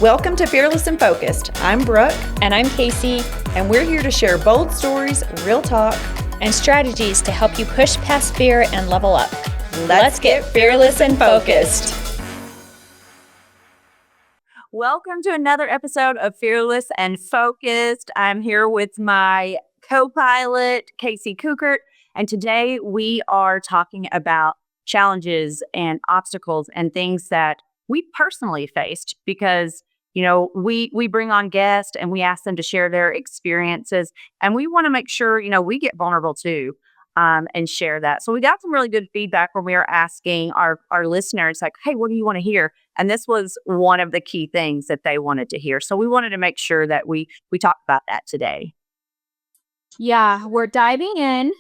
Welcome to Fearless and Focused. I'm Brooke. And I'm Casey. And we're here to share bold stories, real talk, and strategies to help you push past fear and level up. Let's get fearless and focused. Welcome to another episode of Fearless and Focused. I'm here with my co-pilot, Casey Cookert, and today we are talking about challenges and obstacles and things that we personally faced because, we bring on guests and we ask them to share their experiences, and we want to make sure, we get vulnerable too. And share that. So we got some really good feedback when we were asking our listeners, like, hey, what do you want to hear? And this was one of the key things that they wanted to hear. So we wanted to make sure that we talk about that today. Yeah, we're diving in.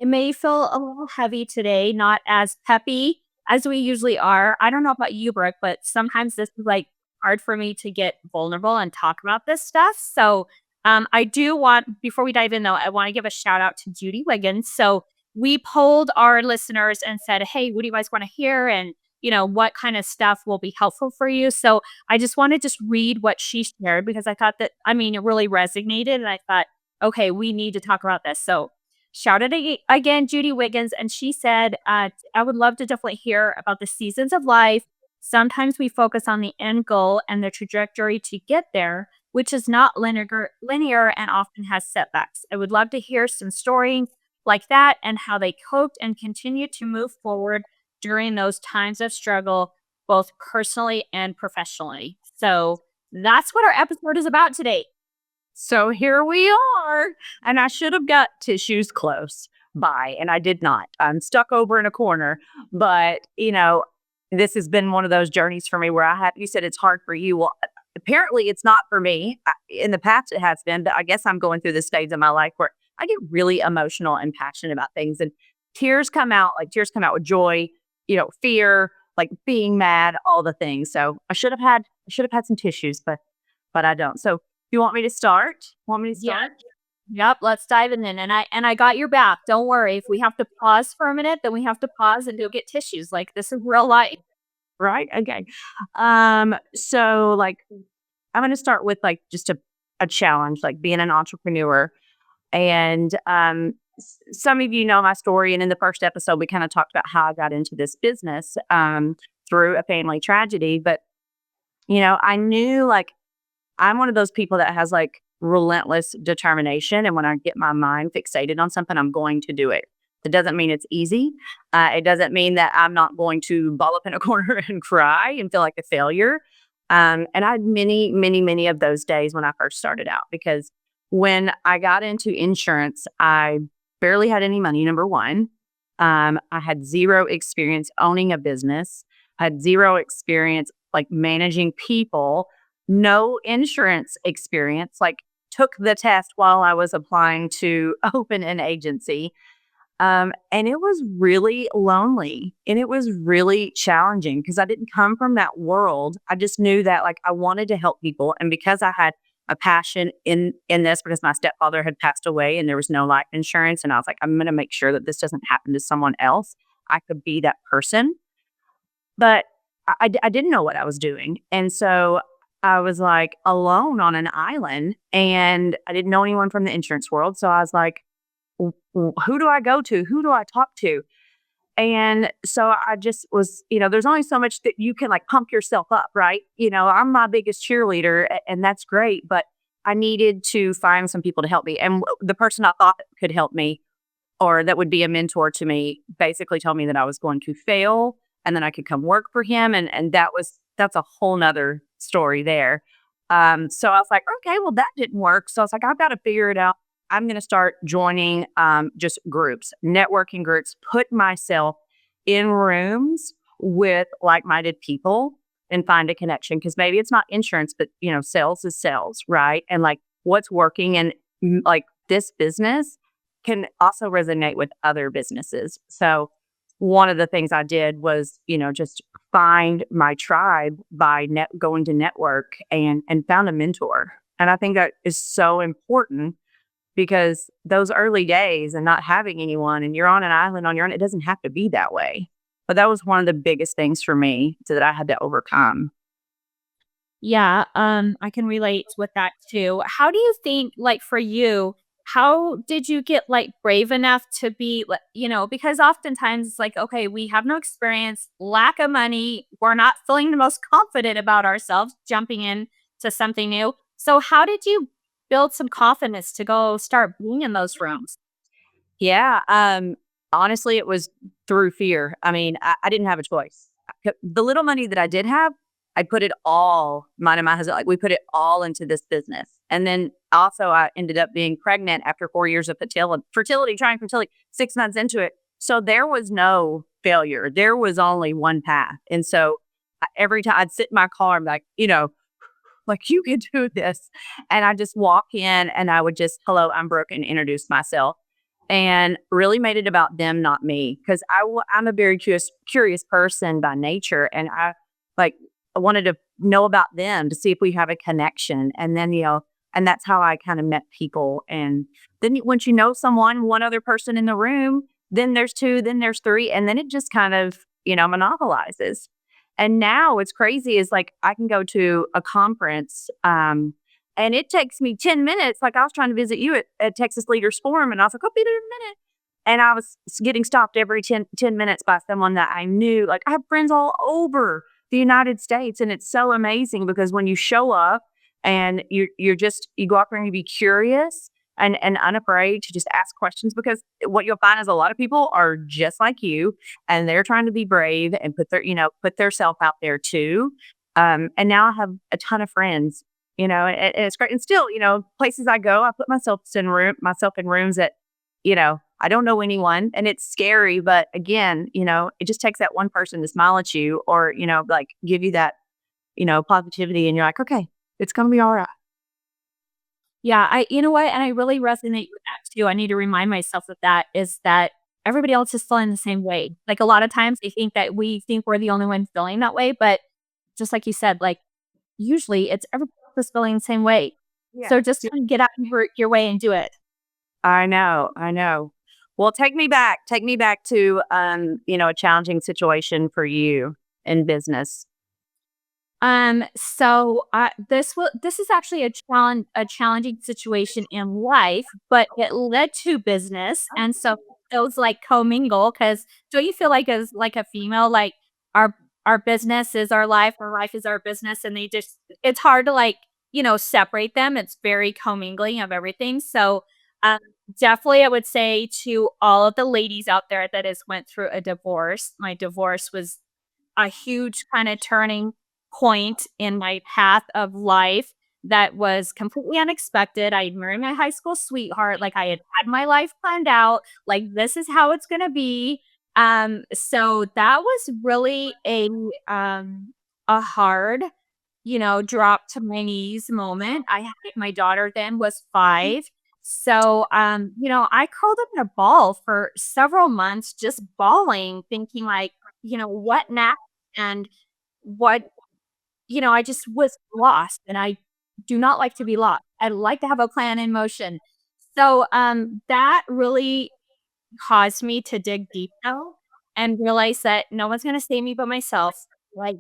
It may feel a little heavy today, not as peppy as we usually are. I don't know about you, Brooke, but sometimes this is hard for me to get vulnerable and talk about this stuff. So I do want, before we dive in though, I want to give a shout out to Judy Wiggins. So we polled our listeners and said, hey, what do you guys want to hear? And, what kind of stuff will be helpful for you? So I just want to just read what she shared because I thought that, it really resonated. And I thought, okay, we need to talk about this. So shout out again, Judy Wiggins. And she said, I would love to definitely hear about the seasons of life. Sometimes we focus on the end goal and the trajectory to get there, which is not linear and often has setbacks. I would love to hear some story like that and how they coped and continue to move forward during those times of struggle, both personally and professionally. So that's what our episode is about today. So here we are. And I should have got tissues close by, and I did not. I'm stuck over in a corner. But, this has been one of those journeys for me where you said it's hard for you. Well, apparently it's not for me. In the past it has been, but I guess I'm going through this stage of my life where I get really emotional and passionate about things, and tears come out with joy, fear, like being mad, all the things. So I should have had some tissues, but I don't. So you want me to start? Yeah. Yep, let's dive in. And I got your back. Don't worry. If we have to pause for a minute, then we have to pause and go get tissues. This is real life. Right? Okay. So I'm going to start with just a challenge, like being an entrepreneur. And some of you know my story. And in the first episode, we kind of talked about how I got into this business through a family tragedy. But, I knew I'm one of those people that has relentless determination. And when I get my mind fixated on something, I'm going to do it. It doesn't mean it's easy. It doesn't mean that I'm not going to ball up in a corner and cry and feel like a failure. And I had many, many, many of those days when I first started out, because when I got into insurance, I barely had any money, number one. I had zero experience owning a business. I had zero experience managing people, no insurance experience, took the test while I was applying to open an agency. And it was really lonely and it was really challenging because I didn't come from that world. I just knew that I wanted to help people. And because I had a passion in this, because my stepfather had passed away and there was no life insurance. And I was like, I'm going to make sure that this doesn't happen to someone else. I could be that person. But I didn't know what I was doing. And so I was alone on an island and I didn't know anyone from the insurance world. So I was like, who do I go to? Who do I talk to? And so I just was, there's only so much that you can pump yourself up, right? I'm my biggest cheerleader and that's great, but I needed to find some people to help me. And the person I thought could help me or that would be a mentor to me basically told me that I was going to fail and then I could come work for him. And that's a whole nother story there. So I was like, okay, well that didn't work. So I was like, I've got to figure it out. I'm going to start joining just groups, networking groups, put myself in rooms with like-minded people and find a connection. Because maybe it's not insurance, but sales is sales, right? And what's working and this business can also resonate with other businesses. So one of the things I did was, just find my tribe by going to network and found a mentor. And I think that is so important because those early days and not having anyone and you're on an island on your own, it doesn't have to be that way. But that was one of the biggest things for me that I had to overcome. Yeah, I can relate with that too. How do you think, like for you, how did you get like brave enough to be, because oftentimes it's like, okay, we have no experience, lack of money, we're not feeling the most confident about ourselves jumping in to something new. So, how did you build some confidence to go start being in those rooms? Yeah, honestly, it was through fear. I mean, I didn't have a choice. The little money that I did have, I put it all, mine and my husband, like we put it all into this business. And then also I ended up being pregnant after 4 years of trying fertility, 6 months into it. So there was no failure. There was only one path. And so every time I'd sit in my car, I'm like, like you can do this. And I just walk in and I would just, hello, I'm Brooke, and introduce myself and really made it about them, not me. Cause I'm a very curious person by nature. And like, I wanted to know about them to see if we have a connection. And then, and that's how I kind of met people. And then once you know someone, one other person in the room, then there's two, then there's three. And then it just kind of, monopolizes. And now what's crazy is like I can go to a conference, and it takes me 10 minutes. Like I was trying to visit you at Texas Leaders Forum, and I was like, I'll be there in a minute. And I was getting stopped every ten minutes by someone that I knew. Like I have friends all over the United States. And it's so amazing because when you show up and you go out there and you be curious and unafraid to just ask questions, because what you'll find is a lot of people are just like you and they're trying to be brave and put their self out there too. And now I have a ton of friends, and it's great. And still, places I go, I put myself in rooms that, I don't know anyone, and it's scary. But again, it just takes that one person to smile at you or, like give you that, positivity. And you're like, okay, it's going to be all right. Yeah, you know what? And I really resonate with that too. I need to remind myself of that is that everybody else is feeling the same way. Like a lot of times they think that we think we're the only one feeling that way, but just like you said, like usually it's everybody else is feeling the same way. Yeah. So just kind of get out of your way and do it. I know, I know. Well, take me back. Take me back to, a challenging situation for you in business. This is actually a challenging situation in life, but it led to business, and so those like commingle. Because do you feel like as like a female, like our our business is our life is our business, and it's hard to like separate them. It's very commingling of everything. So um, definitely, I would say to all of the ladies out there that has went through a divorce. My divorce was a huge kind of turning point in my path of life that was completely unexpected. I married my high school sweetheart. Like I had my life planned out. Like this is how it's gonna be. So that was really a hard, drop to my knees moment. My daughter then was 5. So I curled up in a ball for several months, just bawling, thinking like, what next? And what I just was lost, and I do not like to be lost. I like to have a plan in motion. So, that really caused me to dig deep now and realize that no one's gonna save me but myself. Like,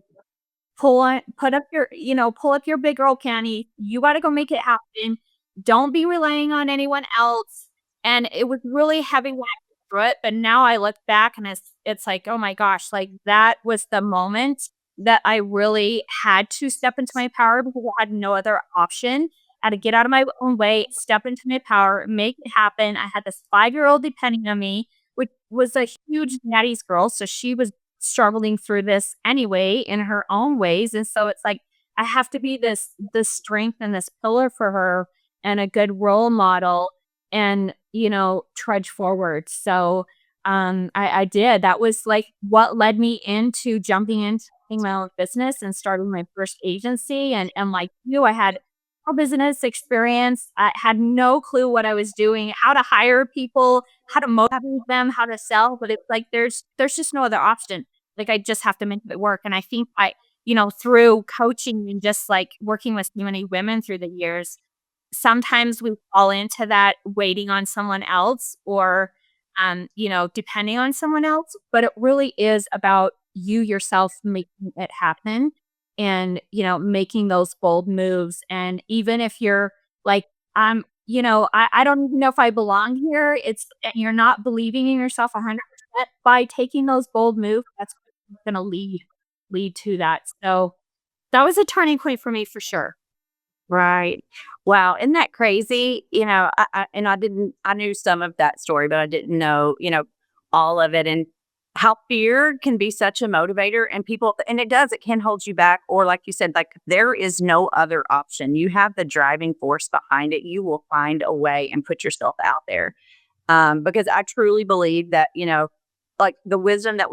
pull up your big girl panties. You gotta go make it happen. Don't be relying on anyone else. And it was really heavy when I went through it, but now I look back and it's like, "Oh my gosh," like, that was the moment that I really had to step into my power because I had no other option. I had to get out of my own way, step into my power, make it happen. I had this 5-year-old depending on me, which was a huge daddy's girl, so she was struggling through this anyway in her own ways. And so it's like I have to be this strength and this pillar for her and a good role model and trudge forward. So I did. That was like what led me into jumping into my own business and starting my first agency. And like you, I had no business experience. I had no clue what I was doing, how to hire people, how to motivate them, how to sell. But it's like there's just no other option. Like I just have to make it work. And I think through coaching and just like working with so many women through the years, sometimes we fall into that waiting on someone else or depending on someone else, but it really is about you yourself making it happen. and, making those bold moves. And even if you're like, I don't even know if I belong here. You're not believing in yourself 100% by taking those bold moves. That's going to lead to that. So that was a turning point for me for sure. Right. Wow. Isn't that crazy? I knew some of that story, but I didn't know, all of it and how fear can be such a motivator and it can hold you back. Or like you said, like there is no other option. You have the driving force behind it. You will find a way and put yourself out there. Because I truly believe that, like the wisdom that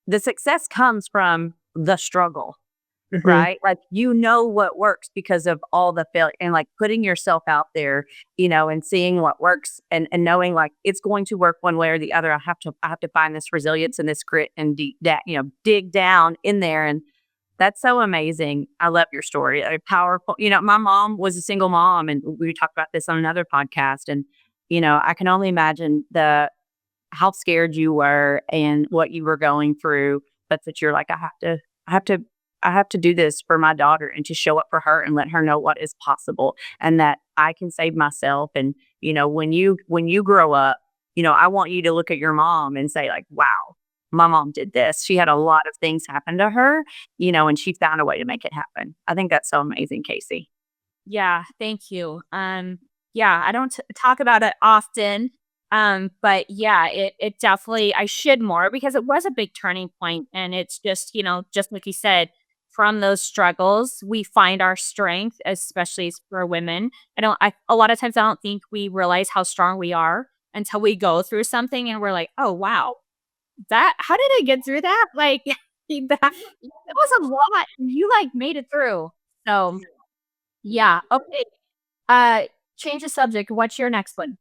the success comes from the struggle. Mhm. Right? Like, what works because of all the failure and, like, putting yourself out there, and seeing what works and knowing, like, it's going to work one way or the other. I have to find this resilience and this grit and dig down in there, and that's so amazing. I love your story. Powerful. My mom was a single mom, and we talked about this on another podcast, and, I can only imagine the how scared you were and what you were going through, but that you're like, I have to, I have to do this for my daughter and to show up for her and let her know what is possible and that I can save myself. And, when you grow up, I want you to look at your mom and say like, wow, my mom did this. She had a lot of things happen to her, and she found a way to make it happen. I think that's so amazing, Casey. Yeah, thank you. Yeah, I don't talk about it often, but yeah, it definitely I should more because it was a big turning point, and it's just just like you said, from those struggles we find our strength, especially for women. A lot of times I don't think we realize how strong we are until we go through something, and we're like, oh wow, that how did I get through that? Like that was a lot, and you like made it through. So yeah, okay. Uh, change the subject. What's your next one?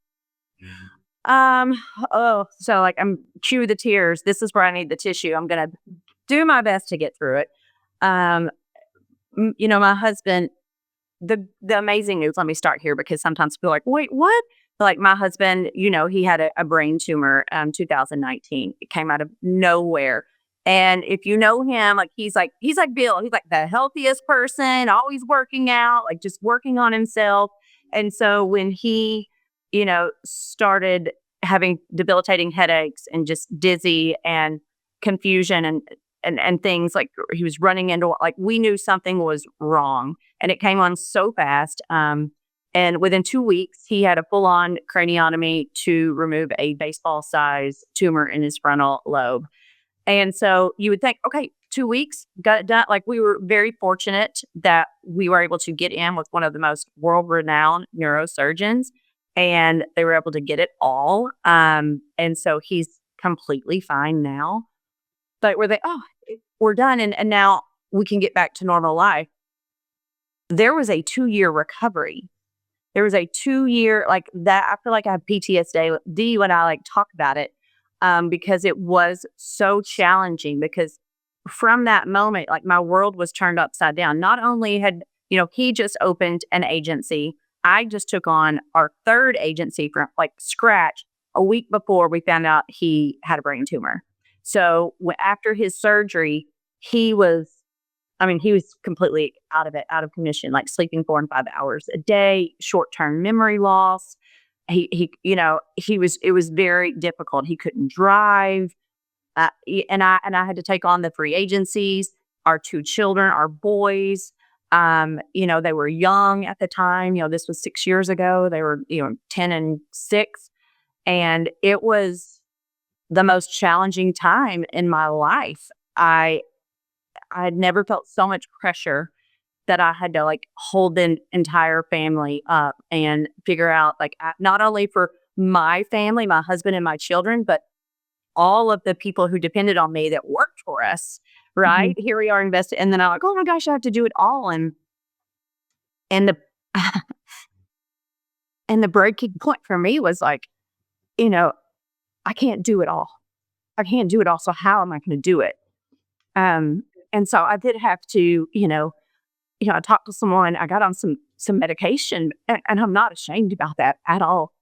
Um, oh, so like I'm cue the tears. This is where I need the tissue. I'm gonna do my best to get through it. Um, my husband, the amazing news. Let me start here because sometimes people are like, wait, what? Like my husband, he had a brain tumor, 2019. It came out of nowhere. And if you know him, like he's like Bill. He's like the healthiest person, always working out, like just working on himself. And so when he, started having debilitating headaches and just dizzy and confusion and things like he was running into like we knew something was wrong and it came on so fast. And within 2 weeks, he had a full on craniotomy to remove a baseball size tumor in his frontal lobe. And so you would think, okay, 2 weeks, got it done. Like we were very fortunate that we were able to get in with one of the most world renowned neurosurgeons and they were able to get it all. And so he's completely fine now. But were they, oh, we're done. And now we can get back to normal life. There was a 2 year recovery. There was a 2 year like that. I feel like I have PTSD when I like talk about it, because it was so challenging. Because from that moment, like my world was turned upside down. Not only had he just opened an agency, I just took on our third agency from like scratch a week before we found out he had a brain tumor. So after his surgery, he was he was completely out of it, out of commission, like sleeping 4 and 5 hours a day, short-term memory loss. It was very difficult. He couldn't drive. And I had to take on the free agencies, our 2 children, our boys. They were young at the time. This was 6 years ago. They were, 10 and 6. And it was the most challenging time in my life. I had never felt so much pressure that I had to like hold the entire family up and figure out like not only for my family, my husband and my children, but all of the people who depended on me that worked for us. Mhm. Right here we are invested, and then I'm like, oh my gosh, I have to do it all, and the and the breaking point for me was like, you know, I can't do it all. I can't do it all. So how am I going to do it? Um, and so I did have to, I talked to someone, I got on some medication, and I'm not ashamed about that at all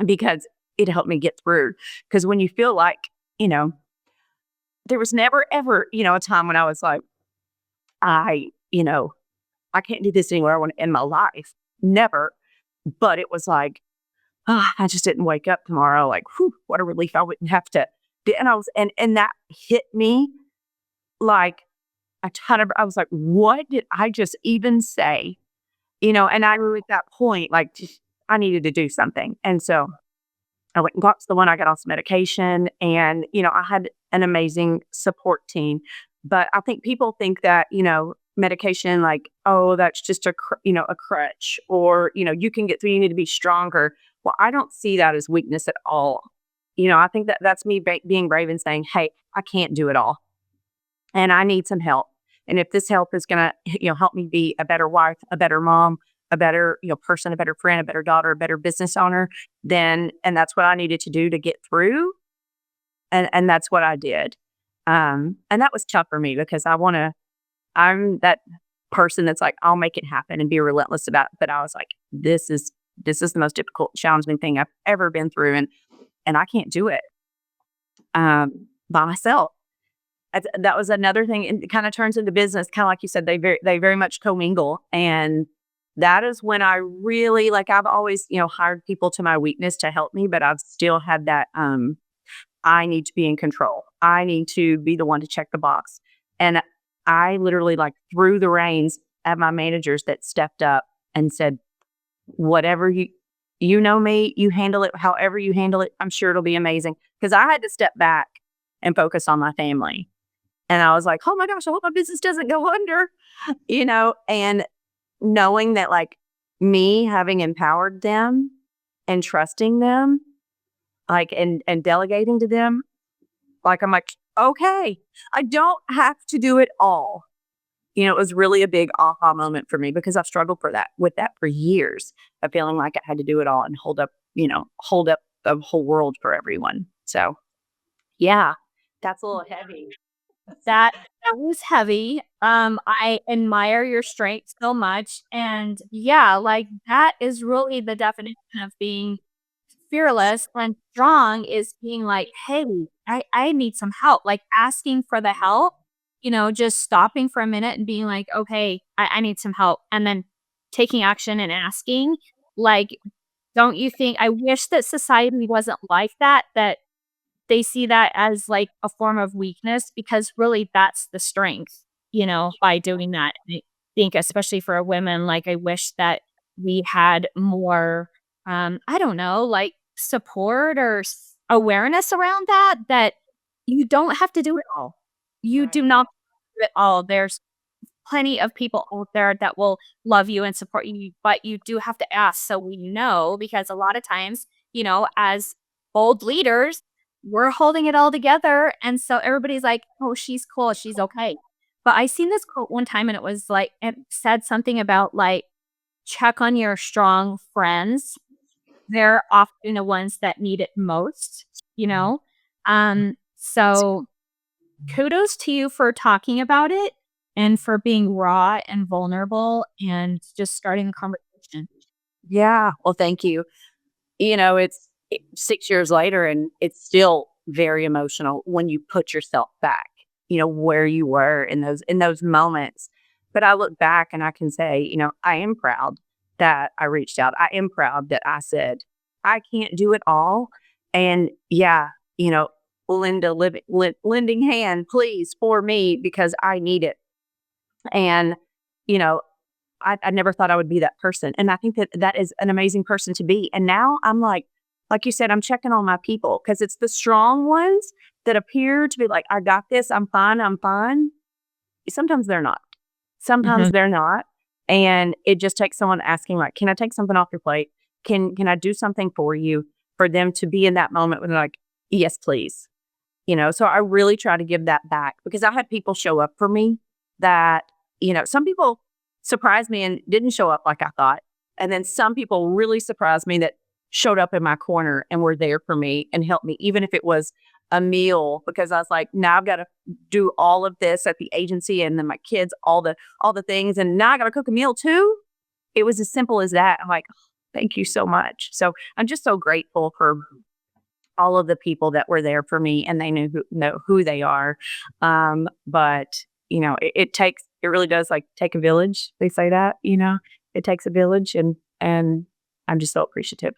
because it helped me get through. Because when you feel like, you know, there was never ever, a time when I was like, I, I can't do this anymore. I want to end my life. Never. But it was like, I just didn't wake up tomorrow. Like, whew, what a relief. I wouldn't have to. And and that hit me like a ton of, I was like, what did I just even say? And I knew at that point, like, I needed to do something. And so I went and got to the one, I got off some medication and, I had an amazing support team. But I think people think that, medication, like, oh, that's just a crutch or, you can get through, you need to be stronger. Well, I don't see that as weakness at all. I think that that's me being brave and saying, hey, I can't do it all and I need some help. And if this help is going to, help me be a better wife, a better mom, a better, person, a better friend, a better daughter, a better business owner, then, and that's what I needed to do to get through. And that's what I did. And that was tough for me because I'm that person that's like, I'll make it happen and be relentless about it. But I was like, this is the most difficult, challenging thing I've ever been through. And I can't do it by myself. That was another thing. It kind of turns into business, kind of like you said, they very much commingle. And that is when I really, like, I've always, hired people to my weakness to help me, but I've still had that, I need to be in control. I need to be the one to check the box. And I literally like threw the reins at my managers that stepped up and said, whatever you know me, you handle it however you handle it. I'm sure it'll be amazing. Cause I had to step back and focus on my family. And I was like, oh my gosh, I hope my business doesn't go under, and knowing that like me having empowered them and trusting them, like, and delegating to them, like, I'm like, okay, I don't have to do it all. It was really a big aha moment for me because I've struggled with that for years of feeling like I had to do it all and hold up the whole world for everyone. So yeah, that's a little heavy. That was heavy. I admire your strength so much, and yeah, like, that is really the definition of being fearless and strong is being like, "Hey, I need some help," like, asking for the help, just stopping for a minute and being like, "Okay, I need some help," and then taking action and asking, like, don't you think I wish that society wasn't like that, that they see that as, like, a form of weakness because really that's the strength, by doing that. And I think especially for women, like, I wish that we had more, I don't know, like, support or awareness around that, that you don't have to do it all. You Right. do not do it all. There's plenty of people out there that will love you and support you, but you do have to ask so we know because a lot of times, as bold leaders, we're holding it all together. And so everybody's like, oh, she's cool. She's okay. But I seen this quote one time and it was like, it said something about like, check on your strong friends. They're often the ones that need it most, you know? So kudos to you for talking about it and for being raw and vulnerable and just starting a conversation. Yeah. Well, thank you. It's 6 years later and it's still very emotional when you put yourself back, where you were in those moments. But I look back and I can say, I am proud that I reached out. I am proud that I said, I can't do it all. And yeah, lending hand, please, for me, because I need it. And, you know, I never thought I would be that person. And I think that that is an amazing person to be. And now I'm like you said, I'm checking on my people because it's the strong ones that appear to be like, I got this. I'm fine. I'm fine. Sometimes they're not. Sometimes Mhm. they're not. And it just takes someone asking, like, can I take something off your plate? Can I do something for you? For them to be in that moment when they're like, yes, please. So I really try to give that back because I had people show up for me that, some people surprised me and didn't show up like I thought. And then some people really surprised me that showed up in my corner and were there for me and helped me, even if it was a meal, because I was like, now I've got to do all of this at the agency and then my kids, all the things. And now I got to cook a meal too. It was as simple as that. I'm like, "Oh, thank you so much." So I'm just so grateful for all of the people that were there for me and they know who they are. But it takes it really does like take a village. They say that, it takes a village and I'm just so appreciative.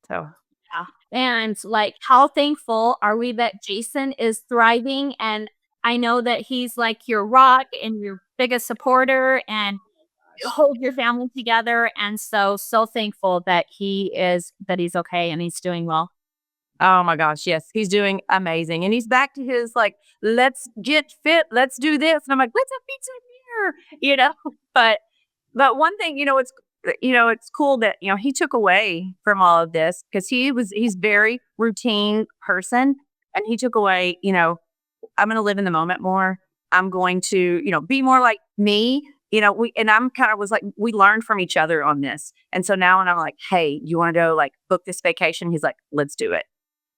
So, Yeah. And like, how thankful are we that Jason is thriving? And I know that he's like your rock and your biggest supporter and you hold your family together. And so thankful that he's okay and he's doing well. oh my gosh, yes, he's doing amazing. And he's back to his like, let's get fit, let's do this. And I'm like, let's have pizza here. But one thing, it's cool that, he took away from all of this because he's very routine person. And he took away, I'm going to live in the moment more. I'm going to, be more like me. And I'm kind of was like, we learned from each other on this. And so now when I'm like, hey, you want to go like book this vacation? He's like, let's do it.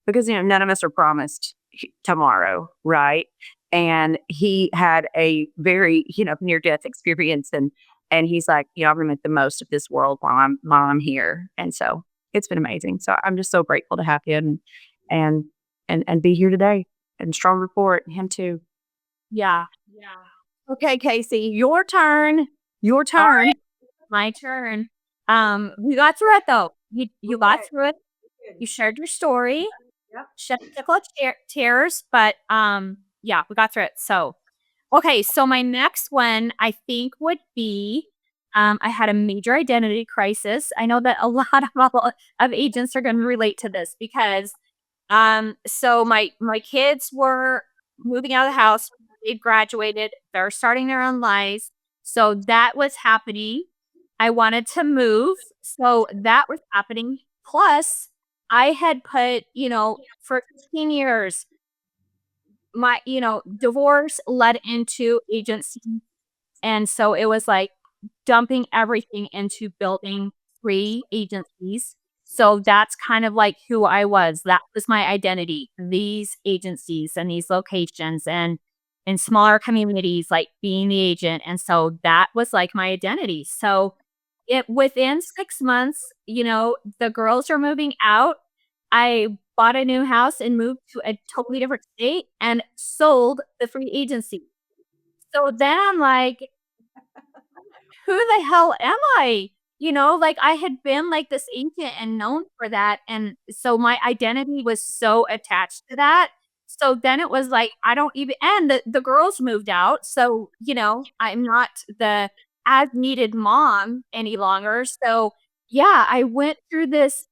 Because, none of us are promised tomorrow. Right. And he had a very, near death experience. And he's like, I'm gonna make the most of this world while I'm here. And so it's been amazing. So I'm just so grateful to have him and and be here today. And strong report, him too. Yeah. Yeah. Okay, Casey, your turn. Your All turn. right. My turn. We got through it though. You got Okay. through it. You shared your story. Yep. Shed a couple of tears, but yeah, we got through it. So okay, so my next one I think would be I had a major identity crisis. I know that a lot of agents are going to relate to this because so my kids were moving out of the house, they'd graduated, they're starting their own lives. So that was happening. I wanted to move, so that was happening. Plus, I had put, for 15 years my divorce led into agency, and so it was like dumping everything into building 3 agencies. So that's kind of like who I was. That was my identity. These agencies and these locations and in smaller communities, like being the agent. And so that was like my identity. So it within 6 months, the girls are moving out. I bought a new house and moved to a totally different state and sold the free agency. So then I'm like, who the hell am I? Like I had been like this agent and known for that. And so my identity was so attached to that. So then it was like, I don't even, and the girls moved out. So, I'm not the as needed mom any longer. So yeah, I went through this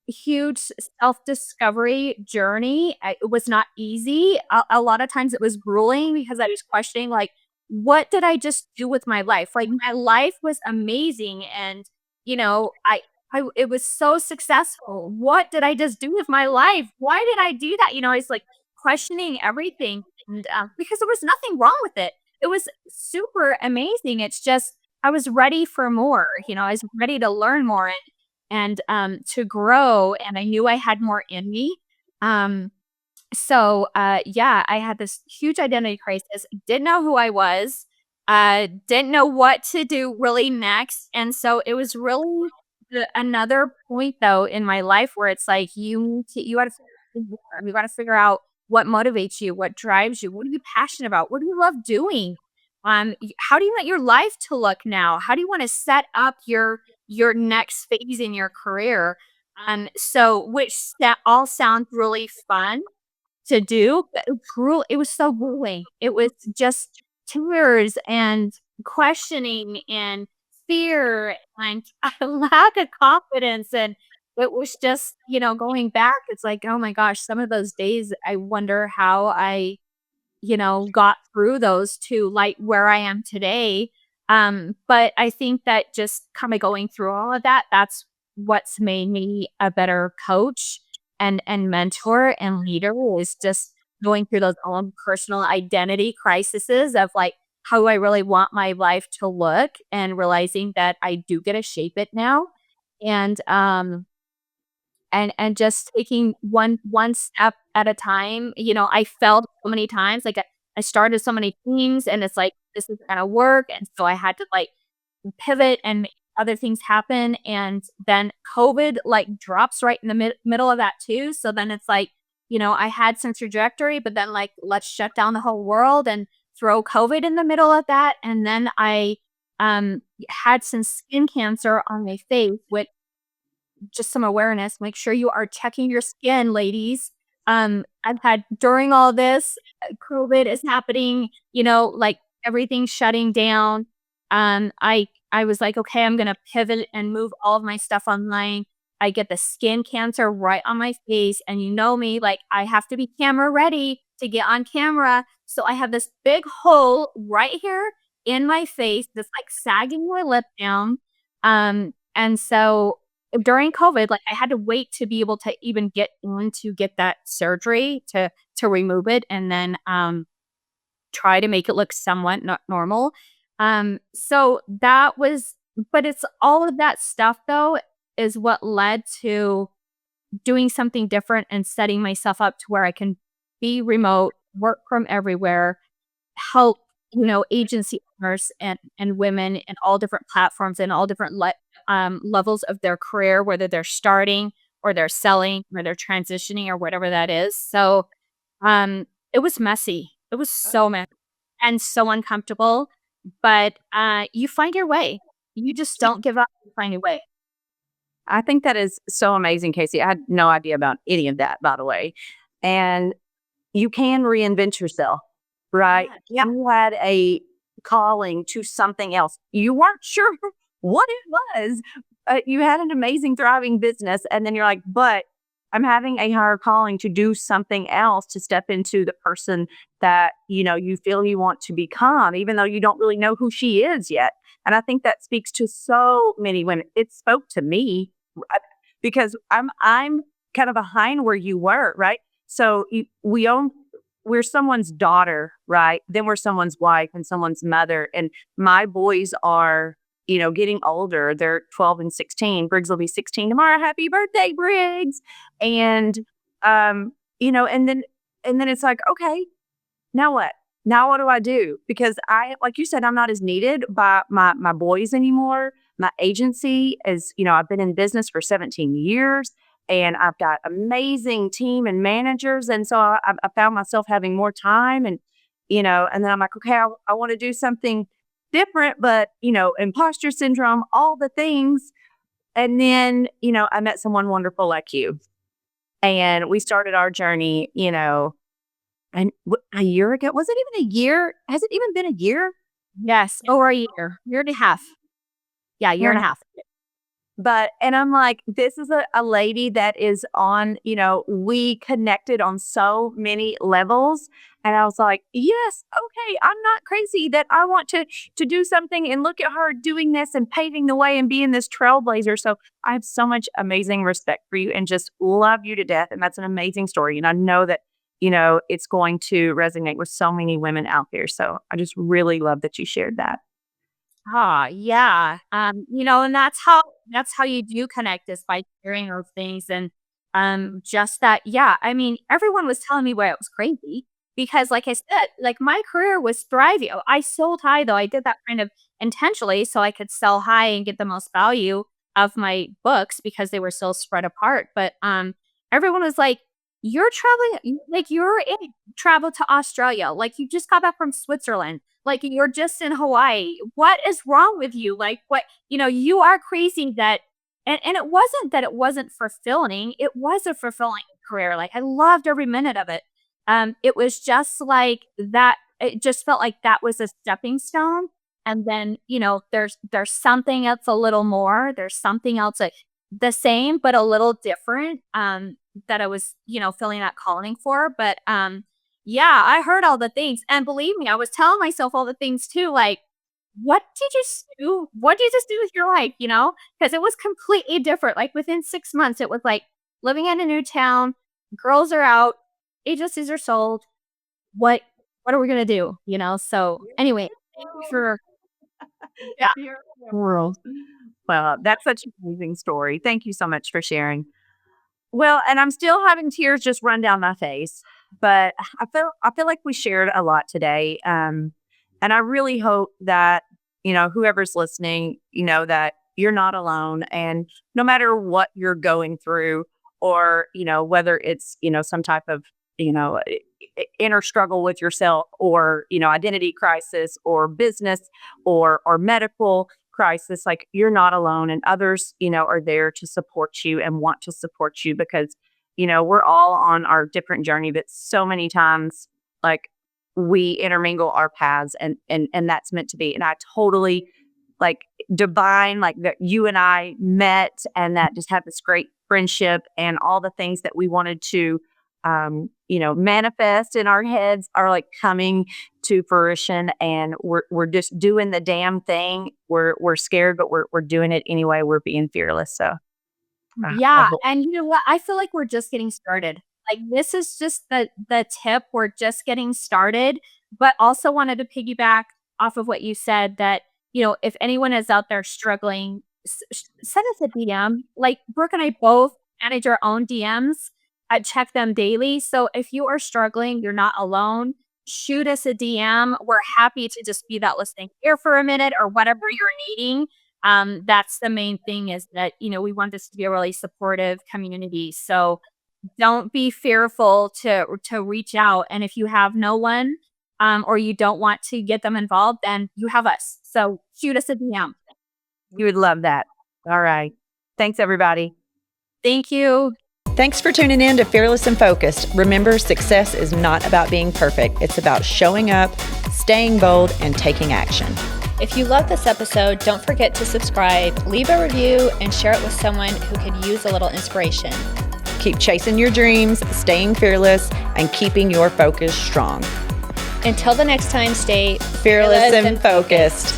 huge self-discovery journey. It was not easy. A lot of times it was grueling because I was questioning, like, what did I just do with my life? Like, my life was amazing and, I it was so successful. What did I just do with my life? Why did I do that? I was, like, questioning everything and, because there was nothing wrong with it. It was super amazing. It's just I was ready for more, I was ready to learn more and to grow, and I knew I had more in me. Um, yeah, I had this huge identity crisis, didn't know who I was, didn't know what to do really next, and so it was really another point though in my life where it's like you gotta you gotta figure out what motivates you, what drives you, what are you passionate about, what do you love doing? How do you want your life to look now? How do you want to set up your next phase in your career? So which that all sounds really fun to do, but it was so grueling. It was just tears and questioning and fear and a lack of confidence. And it was just, going back, it's like, oh my gosh, some of those days, I wonder how I got through those to like where I am today. But I think that just kind of going through all of that, that's what's made me a better coach and mentor and leader is just going through those own personal identity crises of like, how do I really want my life to look and realizing that I do get to shape it now. And just taking one step at a time. I failed so many times. Like I started so many things and it's like this is gonna work. And so I had to like pivot and make other things happen. And then COVID like drops right in the middle of that too. So then it's like, I had some trajectory, but then like let's shut down the whole world. And throw COVID in the middle of that, and then I had some skin cancer on my face, which just some awareness, make sure you are checking your skin, ladies. I've had during all this, COVID is happening, like everything's shutting down. I was like, okay, I'm gonna pivot and move all of my stuff online. I get the skin cancer right on my face, and you know me, like I have to be camera ready to get on camera. So I have this big hole right here in my face that's like sagging my lip down. And so during COVID, like I had to wait to be able to even get in to get that surgery to remove it and then try to make it look somewhat not normal. So that was but it's all of that stuff though is what led to doing something different and setting myself up to where I can be remote, work from everywhere, help, agency owners and women in all different platforms and all different levels of their career, whether they're starting or they're selling or they're transitioning or whatever that is. So, it was messy. It was so messy and so uncomfortable, but, you find your way. You just don't give up. You find your way. I think that is so amazing, Casey. I had no idea about any of that, by the way. And you can reinvent yourself, right? Yeah. You had a calling to something else. You weren't sure what it was. You had an amazing, thriving business. And then you're like, but I'm having a higher calling to do something else to step into the person that, you feel you want to become, even though you don't really know who she is yet. And I think that speaks to so many women. It spoke to me because I'm kind of behind where you were, right? So we're someone's daughter, right? Then we're someone's wife and someone's mother. And my boys are, getting older. They're 12 and 16. Briggs will be 16 tomorrow. Happy birthday, Briggs. And and then it's like, okay, now what? Now what do I do? Because like you said, I'm not as needed by my boys anymore. My agency is, I've been in business for 17 years and I've got amazing team and managers. And so I found myself having more time and then I'm like, okay, I want to do something different, but, imposter syndrome, all the things. And then, I met someone wonderful like you and we started our journey, and a year ago, was it even a year? Has it even been a year? Yes, over a year and a half. Yeah, Year year and and a a half. half. And I'm like, this is a lady that is on, we connected on so many levels. And I was like, yes, okay, I'm not crazy that I want to do something and look at her doing this and paving the way and being this trailblazer. So I have so much amazing respect for you and just love you to death. And that's an amazing story. And I know that, it's going to resonate with so many women out there. So I just really love that you shared that. Ah, yeah. And that's how you do connect is by sharing those things and just that, yeah. I mean, everyone was telling me why it was crazy because like I said, like my career was thriving. I sold high though. I did that kind of intentionally so I could sell high and get the most value of my books because they were so spread apart. But everyone was like, you're traveling like you're in travel to Australia. Like you just got back from Switzerland like, you're just in Hawaii. What is wrong with you? Like, what you are crazy that and it wasn't that it wasn't fulfilling, it was a fulfilling career, like, I loved every minute of it. It was just like that it just felt like that was a stepping stone, and then, there's something else a little more, there's something else, like, the same, but a little different, that I was, feeling that calling for, but, yeah, I heard all the things, and believe me, I was telling myself all the things too, like, "What did you just do? What did you just do with your life?" Because it was completely different, like, within 6 months, it was like living in a new town, girls are out, agencies are sold, what what are we gonna do, So, anyway, thank you for yeah. World. Well, that's such an amazing story. Thank you so much for sharing. Well, and I'm still having tears just run down my face, but I feel like we shared a lot today. And I really hope that, whoever's listening, that you're not alone and no matter what you're going through or, whether it's, some type of, you know, inner struggle with yourself, or, identity crisis, or business, or medical crisis, like, you're not alone, and others, are there to support you and want to support you, because, we're all on our different journey, but so many times, like, we intermingle our paths, and that's meant to be. And I totally, like, divine, like, that you and I met, and that just had this great friendship, and all the things that we wanted to manifest in our heads are, like, coming to fruition, and we're just doing the damn thing. We're scared, but we're doing it anyway. We're being fearless. So I Yeah, hope. and you know what? I feel like we're just getting started. Like, this is just the tip. We're just getting started, but also wanted to piggyback off of what you said that, if anyone is out there struggling, send us a DM. Like, Brooke and I both manage our own DMs. I check them daily. So if you are struggling, you're not alone. Shoot us a DM. We're happy to just be that listening ear for a minute or whatever you're needing. That's the main thing, is that, we want this to be a really supportive community. So don't be fearful to reach out. And if you have no one, or you don't want to get them involved, then you have us. So shoot us a DM. You would love that. All right. Thanks, everybody. Thank you. Thanks for tuning in to Fearless and Focused. Remember, success is not about being perfect. It's about showing up, staying bold, and taking action. If you love this episode, don't forget to subscribe, leave a review, and share it with someone who could use a little inspiration. Keep chasing your dreams, staying fearless, and keeping your focus strong. Until the next time, stay Fearless and focused.